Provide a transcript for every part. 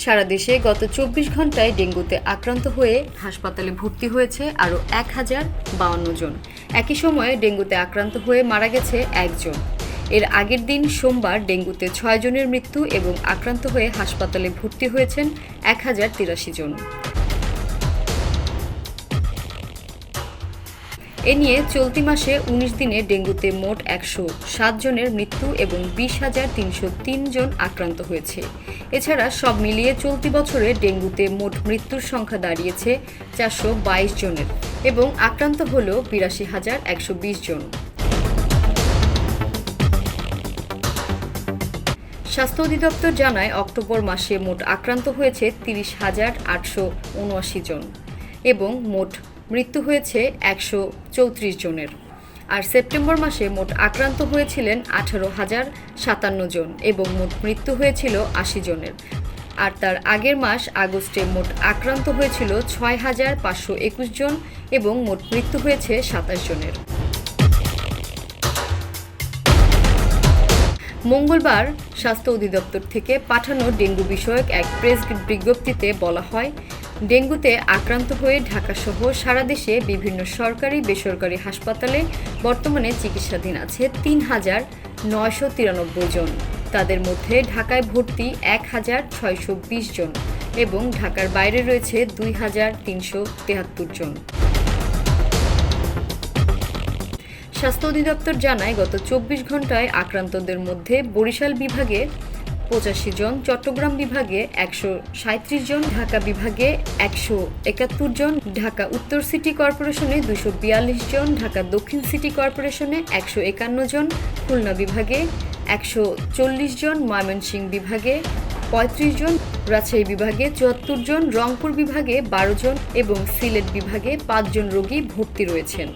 সারা দেশে গত ২৪ ঘন্টায় ডেঙ্গুতে আক্রান্ত হয়ে হাসপাতালে ভর্তি হয়েছে আরও ১,০৫২ জন। একই সময়ে ডেঙ্গুতে আক্রান্ত হয়ে মারা গেছে একজন। এর আগের দিন সোমবার ডেঙ্গুতে ৬ জনের মৃত্যু এবং আক্রান্ত হয়ে হাসপাতালে ভর্তি হয়েছেন ১,০৮৩ জন। এ নিয়ে চলতি মাসে ১৯ দিনে ডেঙ্গুতে মোট ১০৭ জনের মৃত্যু এবং ২০,৩০৩ জন আক্রান্ত হয়েছে। এছাড়া সব মিলিয়ে চলতি বছরে ডেঙ্গুতে মোট মৃত্যুর সংখ্যা দাঁড়িয়েছে ৪২২ জনের এবং আক্রান্ত হল ৮২,১২০ জন। স্বাস্থ্য অধিদপ্তর জানায়, অক্টোবর মাসে মোট আক্রান্ত হয়েছে ৩০,৮৭৯ জন এবং মোট মৃত্যু হয়েছে ১৩৪ জনের। আর সেপ্টেম্বর মাসে মোট আক্রান্ত হয়েছিলেন ১৮,০৫৭ জন এবং মোট মৃত্যু হয়েছিল ৮০ জনের। আর তার আগের মাস আগস্টে মোট আক্রান্ত হয়েছিল ৬,৫২১ জন এবং মোট মৃত্যু হয়েছে ২৭ জনের। মঙ্গলবার স্বাস্থ্য অধিদপ্তর থেকে পাঠানো ডেঙ্গু বিষয়ক এক প্রেস বিজ্ঞপ্তিতে বলা হয়, ডেঙ্গুতে আক্রান্ত হয়ে ঢাকাসহ সারা দেশে বিভিন্ন সরকারি বেসরকারি হাসপাতালে বর্তমানে চিকিৎসাধীন আছে ৩,৯৯৩ জন। তাদের মধ্যে ঢাকায় ভর্তি ১,৬২০ জন এবং ঢাকার বাইরে রয়েছে ২,৩৭৩ জন। স্বাস্থ্য অধিদপ্তর জানায়, গত ২৪ ঘন্টায় আক্রান্তদের মধ্যে বরিশাল বিভাগে ৮৫ জন, চট্টগ্রাম বিভাগে ১৩৭ জন, ঢাকা বিভাগে ১৭১ জন, ঢাকা উত্তর সিটি কর্পোরেশনে ২৪২ জন, ঢাকা দক্ষিণ সিটি কর্পোরেশনে ১৫১ জন, খুলনা বিভাগে ১৪০ জন, ময়মনসিংহ বিভাগে ৩৫ জন, রাজশাহী বিভাগে ৭৪ জন, রংপুর বিভাগে ১২ জন এবং সিলেট বিভাগে ৫ জন রোগী ভর্তি রয়েছেন।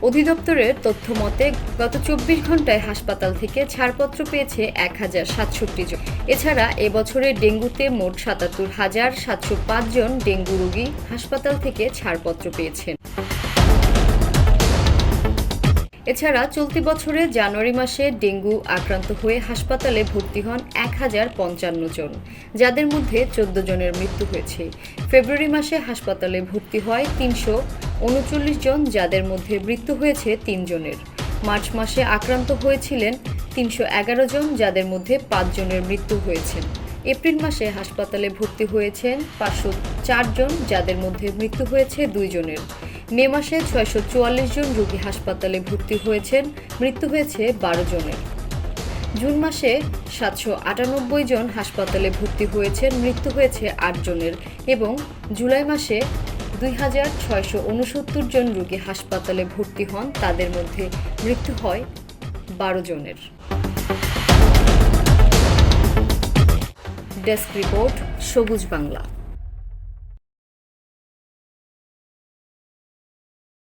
অধিদপ্তরের তথ্য মতে গত ২৪ ঘন্টায় হাসপাতাল থেকে ছাড়পত্র পেয়েছে ১,০৬৭ জন। এছাড়া এবছরে ডেঙ্গুতে মোট ৭৭,৭০৫ জন ডেঙ্গু রোগী হাসপাতাল থেকে ছাড়পত্র পেয়েছেন। এছাড়া চলতি বছরে জানুয়ারি মাসে ডেঙ্গু আক্রান্ত হয়ে হাসপাতালে ভর্তি হন ১,০৫৫ জন, যাদের মধ্যে ১৪ জনের মৃত্যু হয়েছে। ফেব্রুয়ারি মাসে হাসপাতালে ভর্তি হয় ৩৩৯ জন, যাদের মধ্যে মৃত্যু হয়েছে ৩ জনের। মার্চ মাসে আক্রান্ত হয়েছিলেন ৩১১ জন, যাদের মধ্যে ৫ জনের মৃত্যু হয়েছে। এপ্রিল মাসে হাসপাতালে ভর্তি হয়েছেন ৫০৪ জন, যাদের মধ্যে মৃত্যু হয়েছে ২ জনের। মে মাসে ৬৪৪ জন রোগী হাসপাতালে ভর্তি হয়েছেন, মৃত্যু হয়েছে ১২ জনের। জুন মাসে ৭৯৮ জন হাসপাতালে ভর্তি হয়েছেন, মৃত্যু হয়েছে ৮ জনের এবং জুলাই মাসে ২,৬৬৯ জন রোগী হাসপাতালে ভর্তি হন, তাদের মধ্যে মৃত্যু হয় ১২ জনের। ডেস্ক রিপোর্ট, সবুজ বাংলা।